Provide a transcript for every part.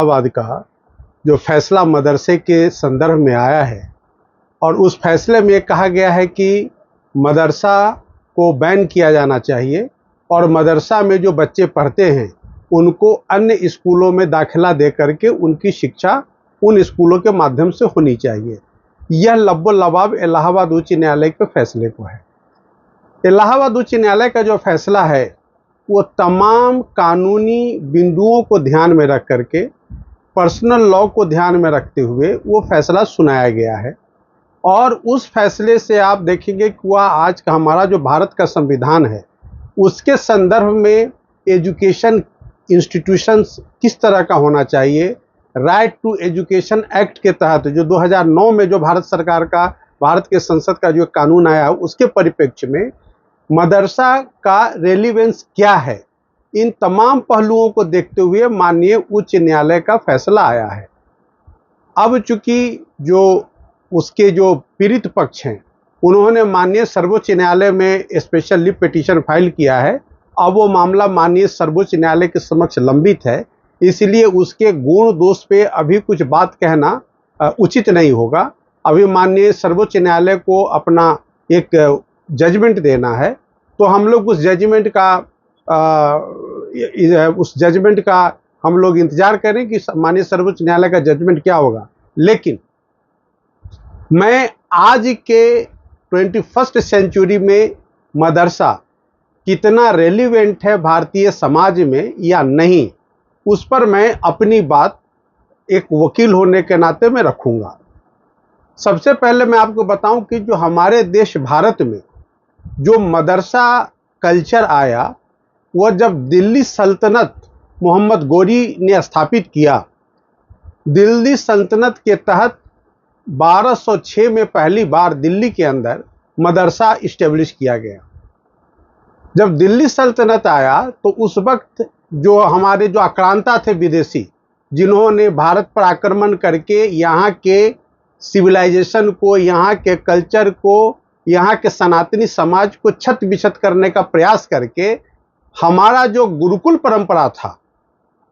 इलाहाबाद का जो फैसला मदरसे के संदर्भ में आया है और उस फैसले में कहा गया है कि मदरसा को बैन किया जाना चाहिए और मदरसा में जो बच्चे पढ़ते हैं उनको अन्य स्कूलों में दाखिला दे करके उनकी शिक्षा उन स्कूलों के माध्यम से होनी चाहिए। यह लब्बो लबाब इलाहाबाद उच्च न्यायालय के फैसले को है। इलाहाबाद उच्च न्यायालय का जो फैसला है वो तमाम कानूनी बिंदुओं को ध्यान में रख करके, पर्सनल लॉ को ध्यान में रखते हुए वो फैसला सुनाया गया है। और उस फैसले से आप देखेंगे कि वह आज का हमारा जो भारत का संविधान है उसके संदर्भ में एजुकेशन इंस्टीट्यूशंस किस तरह का होना चाहिए, राइट टू एजुकेशन एक्ट के तहत जो 2009 में जो भारत सरकार का, भारत के संसद का जो कानून आया उसके परिप्रेक्ष्य में मदरसा का रेलिवेंस क्या है, इन तमाम पहलुओं को देखते हुए माननीय उच्च न्यायालय का फैसला आया है। अब चूंकि जो उसके जो पीड़ित पक्ष हैं उन्होंने माननीय सर्वोच्च न्यायालय में स्पेशल पिटीशन फाइल किया है। अब वो मामला माननीय सर्वोच्च न्यायालय के समक्ष लंबित है, इसलिए उसके गुण दोष पे अभी कुछ बात कहना उचित नहीं होगा। अभी माननीय सर्वोच्च न्यायालय को अपना एक जजमेंट देना है, तो हम लोग उस जजमेंट का हम लोग इंतजार करें कि माननीय सर्वोच्च न्यायालय का जजमेंट क्या होगा। लेकिन मैं आज के 21st सेंचुरी में मदरसा कितना रेलिवेंट है भारतीय समाज में या नहीं, उस पर मैं अपनी बात एक वकील होने के नाते में रखूंगा। सबसे पहले मैं आपको बताऊं कि जो हमारे देश भारत में जो मदरसा कल्चर आया वह जब दिल्ली सल्तनत मोहम्मद गोरी ने स्थापित किया। दिल्ली सल्तनत के तहत 1206 में पहली बार दिल्ली के अंदर मदरसा इस्टेब्लिश किया गया। जब दिल्ली सल्तनत आया तो उस वक्त जो हमारे जो आक्रांता थे विदेशी, जिन्होंने भारत पर आक्रमण करके यहाँ के सिविलाइजेशन को, यहाँ के कल्चर को, यहाँ के सनातनी समाज को छत बिछत करने का प्रयास करके हमारा जो गुरुकुल परंपरा था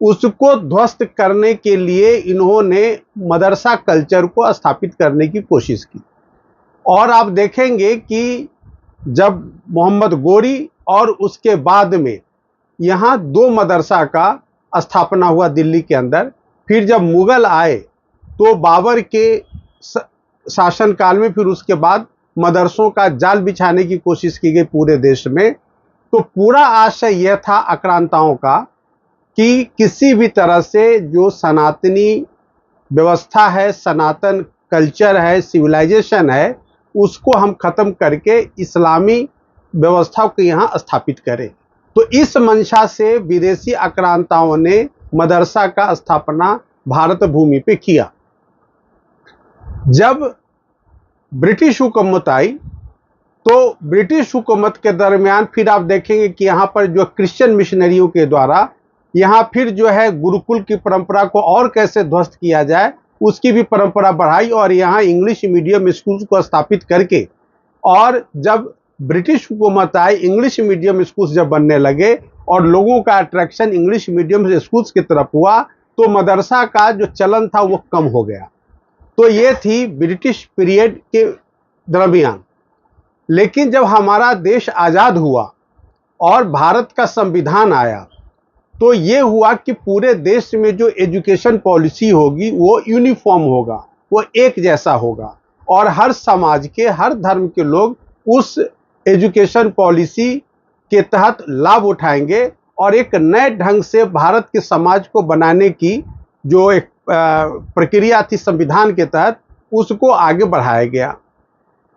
उसको ध्वस्त करने के लिए इन्होंने मदरसा कल्चर को स्थापित करने की कोशिश की। और आप देखेंगे कि जब मोहम्मद गोरी और उसके बाद में यहाँ 2 मदरसा का स्थापना हुआ दिल्ली के अंदर। फिर जब मुगल आए तो बाबर के शासनकाल में फिर उसके बाद मदरसों का जाल बिछाने की कोशिश की गई पूरे देश में। तो पूरा आशय यह था आक्रांताओं का कि किसी भी तरह से जो सनातनी व्यवस्था है, सनातन कल्चर है, सिविलाइजेशन है, उसको हम खत्म करके इस्लामी व्यवस्था को यहाँ स्थापित करें। तो इस मंशा से विदेशी आक्रांताओं ने मदरसा का स्थापना भारत भूमि पे किया। जब ब्रिटिश हुकूमत आई तो ब्रिटिश हुकूमत के दरमियान फिर आप देखेंगे कि यहाँ पर जो क्रिश्चियन मिशनरियों के द्वारा यहाँ फिर जो है गुरुकुल की परंपरा को और कैसे ध्वस्त किया जाए उसकी भी परंपरा बढ़ाई और यहाँ इंग्लिश मीडियम स्कूल को स्थापित करके, और जब ब्रिटिश हुकूमत आई, इंग्लिश मीडियम स्कूल्स जब बनने लगे और लोगों का अट्रैक्शन इंग्लिश मीडियम स्कूल्स की तरफ हुआ तो मदरसा का जो चलन था वो कम हो गया। तो ये थी ब्रिटिश पीरियड के दरमियान। लेकिन जब हमारा देश आज़ाद हुआ और भारत का संविधान आया तो ये हुआ कि पूरे देश में जो एजुकेशन पॉलिसी होगी वो यूनिफॉर्म होगा, वो एक जैसा होगा और हर समाज के, हर धर्म के लोग उस एजुकेशन पॉलिसी के तहत लाभ उठाएंगे और एक नए ढंग से भारत के समाज को बनाने की जो एक प्रक्रिया थी संविधान के तहत, उसको आगे बढ़ाया गया।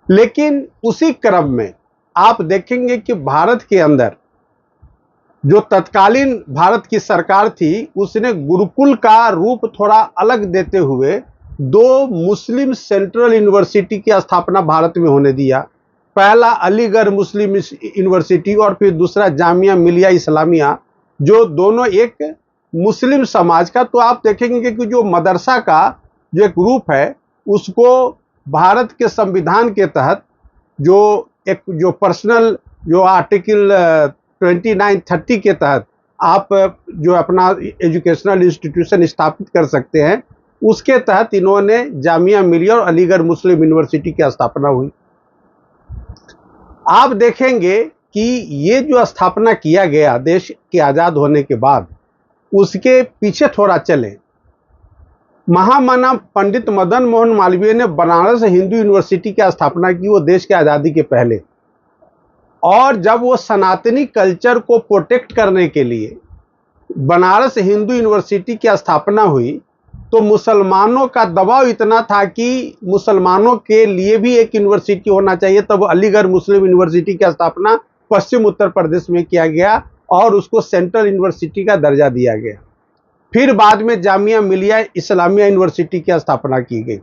लेकिन उसी क्रम में आप देखेंगे कि भारत के अंदर जो तत्कालीन भारत की सरकार थी उसने गुरुकुल का रूप थोड़ा अलग देते हुए 2 मुस्लिम सेंट्रल यूनिवर्सिटी की स्थापना भारत में होने दिया। पहला अलीगढ़ मुस्लिम यूनिवर्सिटी और फिर दूसरा जामिया मिलिया इस्लामिया, जो दोनों एक मुस्लिम समाज का। तो आप देखेंगे कि जो मदरसा का जो एक रूप है उसको भारत के संविधान के तहत जो पर्सनल जो आर्टिकल 2930 के तहत आप जो अपना एजुकेशनल इंस्टीट्यूशन स्थापित कर सकते हैं, उसके तहत इन्होंने जामिया मिलिया और अलीगढ़ मुस्लिम यूनिवर्सिटी की स्थापना हुई। आप देखेंगे कि ये जो स्थापना किया गया देश के आज़ाद होने के बाद, उसके पीछे थोड़ा चलें, महामना पंडित मदन मोहन मालवीय ने बनारस हिंदू यूनिवर्सिटी की स्थापना की, वो देश की आज़ादी के पहले। और जब वो सनातनी कल्चर को प्रोटेक्ट करने के लिए बनारस हिंदू यूनिवर्सिटी की स्थापना हुई, तो मुसलमानों का दबाव इतना था कि मुसलमानों के लिए भी एक यूनिवर्सिटी होना चाहिए। तब अलीगढ़ मुस्लिम यूनिवर्सिटी की स्थापना पश्चिम उत्तर प्रदेश में किया गया और उसको सेंट्रल यूनिवर्सिटी का दर्जा दिया गया। फिर बाद में जामिया मिलिया इस्लामिया यूनिवर्सिटी की स्थापना की गई।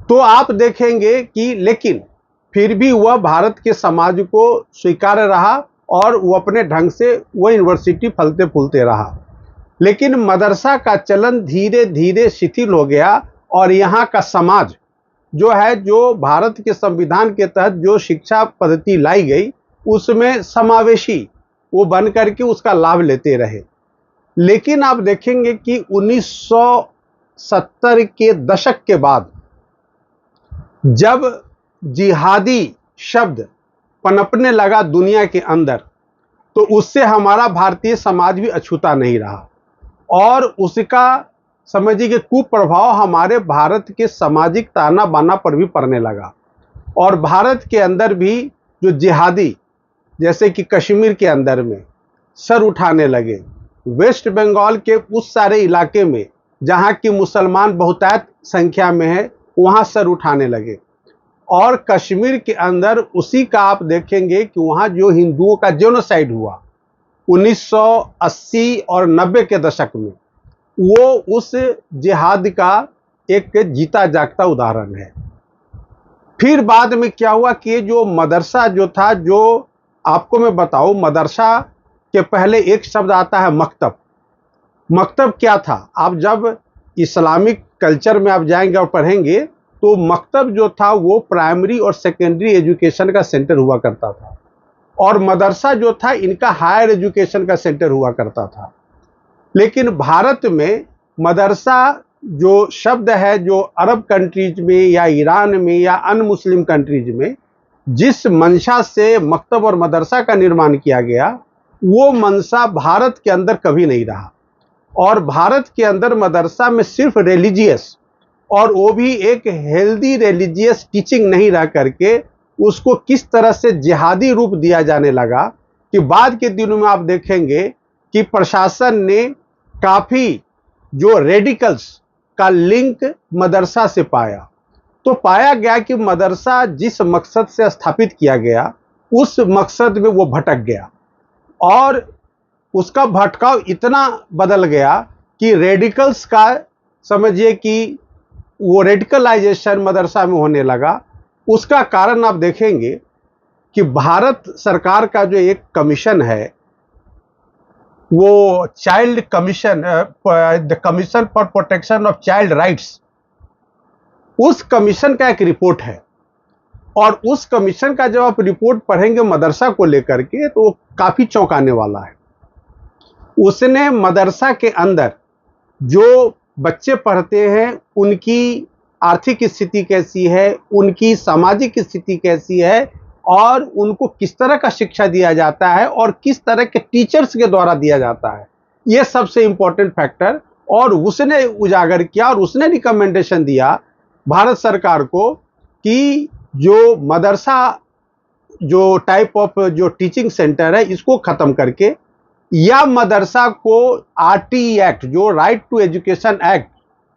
तो आप देखेंगे कि लेकिन फिर भी वह भारत के समाज को स्वीकार्य रहा और वो अपने ढंग से वह यूनिवर्सिटी फलते फूलते रहा। लेकिन मदरसा का चलन धीरे धीरे शिथिल हो गया और यहाँ का समाज जो है, जो भारत के संविधान के तहत जो शिक्षा पद्धति लाई गई, उसमें समावेशी वो बन करके उसका लाभ लेते रहे। लेकिन आप देखेंगे कि 1970 के दशक के बाद जब जिहादी शब्द पनपने लगा दुनिया के अंदर, तो उससे हमारा भारतीय समाज भी अछूता नहीं रहा और उसका समझिए कि कुप्रभाव हमारे भारत के सामाजिक ताना बाना पर भी पड़ने लगा। और भारत के अंदर भी जो जिहादी, जैसे कि कश्मीर के अंदर में सर उठाने लगे, वेस्ट बंगाल के उस सारे इलाके में जहाँ की मुसलमान बहुतायत संख्या में है, वहाँ सर उठाने लगे। और कश्मीर के अंदर उसी का आप देखेंगे कि वहाँ जो हिंदुओं का जेनोसाइड हुआ 1980 और 90 के दशक में, वो उस जिहाद का एक जीता जागता उदाहरण है। फिर बाद में क्या हुआ कि जो मदरसा जो था, जो आपको मैं बताऊं, मदरसा के पहले एक शब्द आता है मकतब। मकतब क्या था? आप जब इस्लामिक कल्चर में आप जाएंगे और पढ़ेंगे तो मकतब जो था वो प्राइमरी और सेकेंडरी एजुकेशन का सेंटर हुआ करता था, और मदरसा जो था इनका हायर एजुकेशन का सेंटर हुआ करता था। लेकिन भारत में मदरसा जो शब्द है, जो अरब कंट्रीज में या ईरान में या अन्य मुस्लिम कंट्रीज में जिस मंशा से मकतब और मदरसा का निर्माण किया गया, वो मंशा भारत के अंदर कभी नहीं रहा। और भारत के अंदर मदरसा में सिर्फ रिलीजियस, और वो भी एक हेल्दी रिलीजियस टीचिंग नहीं रह करके उसको किस तरह से जिहादी रूप दिया जाने लगा कि बाद के दिनों में आप देखेंगे कि प्रशासन ने काफ़ी जो रेडिकल्स का लिंक मदरसा से पाया। तो पाया गया कि मदरसा जिस मकसद से स्थापित किया गया, उस मकसद में वो भटक गया और उसका भटकाव इतना बदल गया कि रेडिकल्स का समझिए कि वो रेडिकलाइजेशन मदरसा में होने लगा। उसका कारण आप देखेंगे कि भारत सरकार का जो एक कमीशन है, वो child commission, the commission for protection of child rights, उस कमीशन का एक रिपोर्ट है। और उस कमीशन का जब आप रिपोर्ट पढ़ेंगे मदरसा को लेकर के, तो वो काफ़ी चौंकाने वाला है। उसने मदरसा के अंदर जो बच्चे पढ़ते हैं उनकी आर्थिक स्थिति कैसी है, उनकी सामाजिक स्थिति कैसी है, और उनको किस तरह का शिक्षा दिया जाता है और किस तरह के टीचर्स के द्वारा दिया जाता है, ये सबसे इम्पोर्टेंट फैक्टर। और उसने उजागर किया और उसने रिकमेंडेशन दिया भारत सरकार को कि जो मदरसा जो टाइप ऑफ जो टीचिंग सेंटर है, इसको ख़त्म करके या मदरसा को आरटीई एक्ट, जो राइट टू एजुकेशन एक्ट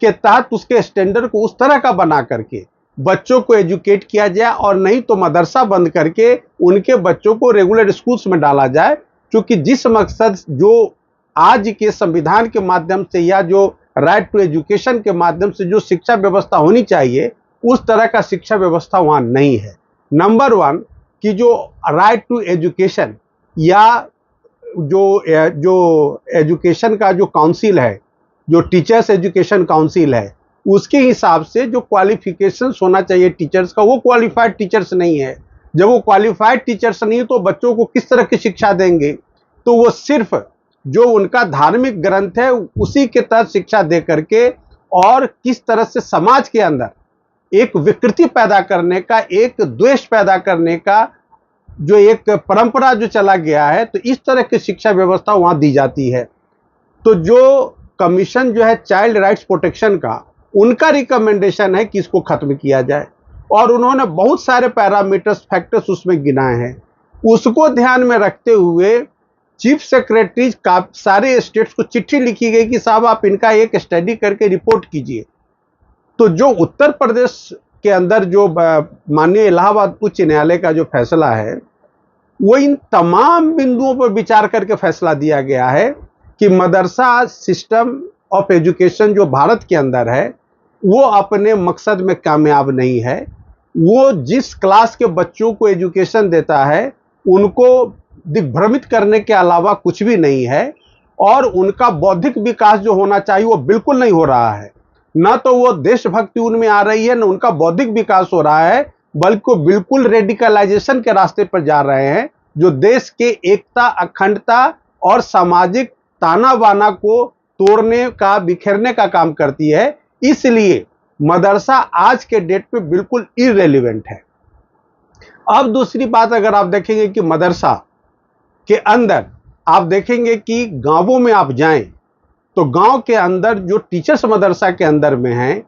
के तहत उसके स्टैंडर्ड को उस तरह का बना करके बच्चों को एजुकेट किया जाए, और नहीं तो मदरसा बंद करके उनके बच्चों को रेगुलर स्कूल्स में डाला जाए। क्योंकि जिस मकसद जो आज के संविधान के माध्यम से या जो राइट टू एजुकेशन के माध्यम से जो शिक्षा व्यवस्था होनी चाहिए, उस तरह का शिक्षा व्यवस्था वहाँ नहीं है। नंबर वन कि जो राइट टू एजुकेशन या जो एजुकेशन का जो काउंसिल है, जो टीचर्स एजुकेशन काउंसिल है, उसके हिसाब से जो क्वालिफिकेशंस होना चाहिए टीचर्स का, वो क्वालिफाइड टीचर्स नहीं है। जब वो क्वालिफाइड टीचर्स नहीं है तो बच्चों को किस तरह की शिक्षा देंगे? तो वो सिर्फ जो उनका धार्मिक ग्रंथ है उसी के तहत शिक्षा दे करके और किस तरह से समाज के अंदर एक विकृति पैदा करने का, एक द्वेष पैदा करने का जो एक परंपरा जो चला गया है, तो इस तरह की शिक्षा व्यवस्था वहां दी जाती है। तो जो कमीशन जो है चाइल्ड राइट्स प्रोटेक्शन का, उनका रिकमेंडेशन है कि इसको खत्म किया जाए और उन्होंने बहुत सारे पैरामीटर्स, फैक्टर्स उसमें गिनाए हैं। उसको ध्यान में रखते हुए चीफ सेक्रेटरी का सारे स्टेट्स को चिट्ठी लिखी गई कि साहब आप इनका एक स्टडी करके रिपोर्ट कीजिए। तो जो उत्तर प्रदेश के अंदर जो माननीय इलाहाबाद उच्च न्यायालय का जो फैसला है, वो इन तमाम बिंदुओं पर विचार करके फैसला दिया गया है कि मदरसा सिस्टम ऑफ एजुकेशन जो भारत के अंदर है वो अपने मकसद में कामयाब नहीं है। वो जिस क्लास के बच्चों को एजुकेशन देता है उनको दिग्भ्रमित करने के अलावा कुछ भी नहीं है, और उनका बौद्धिक विकास जो होना चाहिए वो बिल्कुल नहीं हो रहा है। न तो वो देशभक्ति उनमें आ रही है, न उनका बौद्धिक विकास हो रहा है, बल्कि वो बिल्कुल रेडिकलाइजेशन के रास्ते पर जा रहे हैं, जो देश के एकता, अखंडता और सामाजिक ताना बाना को तोड़ने का, बिखेरने का काम करती है। इसलिए मदरसा आज के डेट पे बिल्कुल इररिलेवेंट है। अब दूसरी बात, अगर आप देखेंगे कि मदरसा के अंदर आप देखेंगे कि गांवों में आप जाएं तो गांव के अंदर जो टीचर्स मदरसा के अंदर में हैं,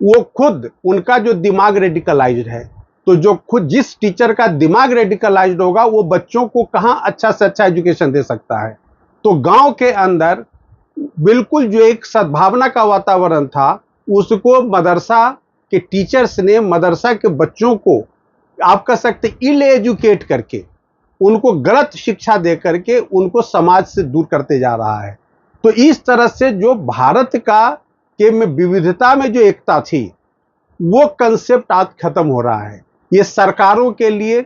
वो खुद उनका जो दिमाग रेडिकलाइज्ड है। तो जो खुद जिस टीचर का दिमाग रेडिकलाइज्ड होगा वो बच्चों को कहां अच्छा से अच्छा एजुकेशन दे सकता है। तो गांव के अंदर बिल्कुल जो एक सद्भावना का वातावरण था, उसको मदरसा के टीचर्स ने मदरसा के बच्चों को आप कह सकते इल एजुकेट करके, उनको गलत शिक्षा दे करके उनको समाज से दूर करते जा रहा है। तो इस तरह से जो भारत का के में विविधता में जो एकता थी, वो कंसेप्ट आज खत्म हो रहा है। ये सरकारों के लिए,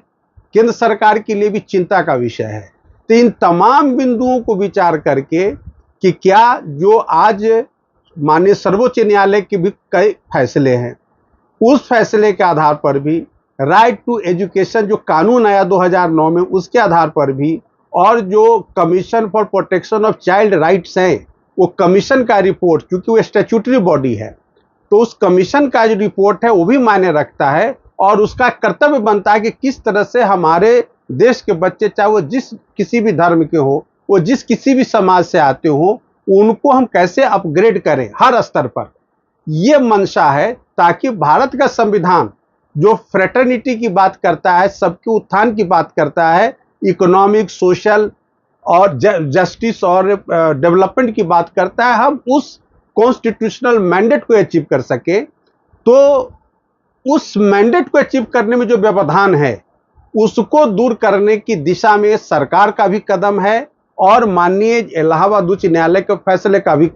केंद्र सरकार के लिए भी चिंता का विषय है। तो इन तमाम बिंदुओं को विचार करके कि क्या जो आज माननीय सर्वोच्च न्यायालय के भी कई फैसले हैं, उस फैसले के आधार पर भी राइट टू एजुकेशन जो कानून आया 2009 में, उसके आधार पर भी, और जो commission for protection of child rights है, वो कमीशन का रिपोर्ट, क्योंकि वो स्टैट्यूटरी बॉडी है, तो उस कमीशन का जो रिपोर्ट है वो भी मायने रखता है। और उसका कर्तव्य बनता है कि किस तरह से हमारे देश के बच्चे, चाहे वो जिस किसी भी धर्म के हो, वो जिस किसी भी समाज से आते हो, उनको हम कैसे अपग्रेड करें हर स्तर पर। ये मंशा है, ताकि भारत का संविधान जो फ्रेटर्निटी की बात करता है, सबके उत्थान की बात करता है, इकोनॉमिक, सोशल और जस्टिस और डेवलपमेंट की बात करता है, हम उस कॉन्स्टिट्यूशनल मैंडेट को अचीव कर सके। तो उस मैंडेट को अचीव करने में जो व्यवधान है, उसको दूर करने की दिशा में सरकार का भी कदम है, और माननीय इलाहाबाद उच्च न्यायालय के फैसले का भी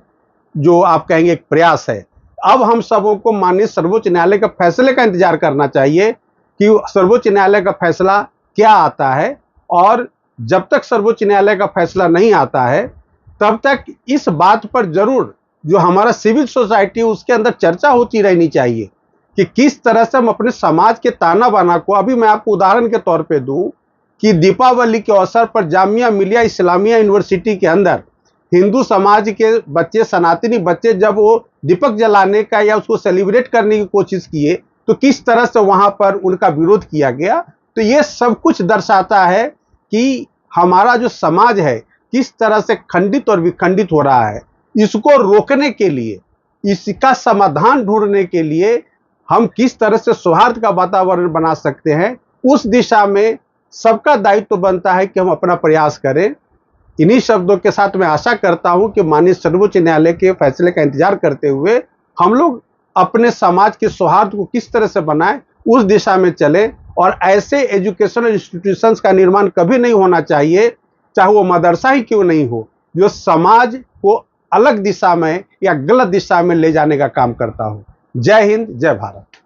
जो आप कहेंगे एक प्रयास है। अब हम सबों को माननीय सर्वोच्च न्यायालय के फैसले का इंतजार करना चाहिए कि सर्वोच्च न्यायालय का फैसला क्या आता है, और जब तक सर्वोच्च न्यायालय का फैसला नहीं आता है तब तक इस बात पर जरूर जो हमारा सिविल सोसाइटी है उसके अंदर चर्चा होती रहनी चाहिए कि किस तरह से हम अपने समाज के ताना बाना को, अभी मैं आपको उदाहरण के तौर पे दूं कि दीपावली के अवसर पर जामिया मिलिया इस्लामिया यूनिवर्सिटी के अंदर हिंदू समाज के बच्चे, सनातनी बच्चे, जब वो दीपक जलाने का या उसको सेलिब्रेट करने की कोशिश किए तो किस तरह से वहां पर उनका विरोध किया गया। तो ये सब कुछ दर्शाता है कि हमारा जो समाज है किस तरह से खंडित और विखंडित हो रहा है। इसको रोकने के लिए, इसका समाधान ढूंढने के लिए हम किस तरह से सौहार्द का वातावरण बना सकते हैं, उस दिशा में सबका दायित्व बनता है कि हम अपना प्रयास करें। इन्हीं शब्दों के साथ मैं आशा करता हूं कि माननीय सर्वोच्च न्यायालय के फैसले का इंतजार करते हुए हम लोग अपने समाज के सौहार्द को किस तरह से बनाएं, उस दिशा में चलें, और ऐसे एजुकेशनल इंस्टीट्यूशंस का निर्माण कभी नहीं होना चाहिए, चाहे वो मदरसा ही क्यों नहीं हो, जो समाज को अलग दिशा में या गलत दिशा में ले जाने का काम करता हो। जय हिंद, जय भारत।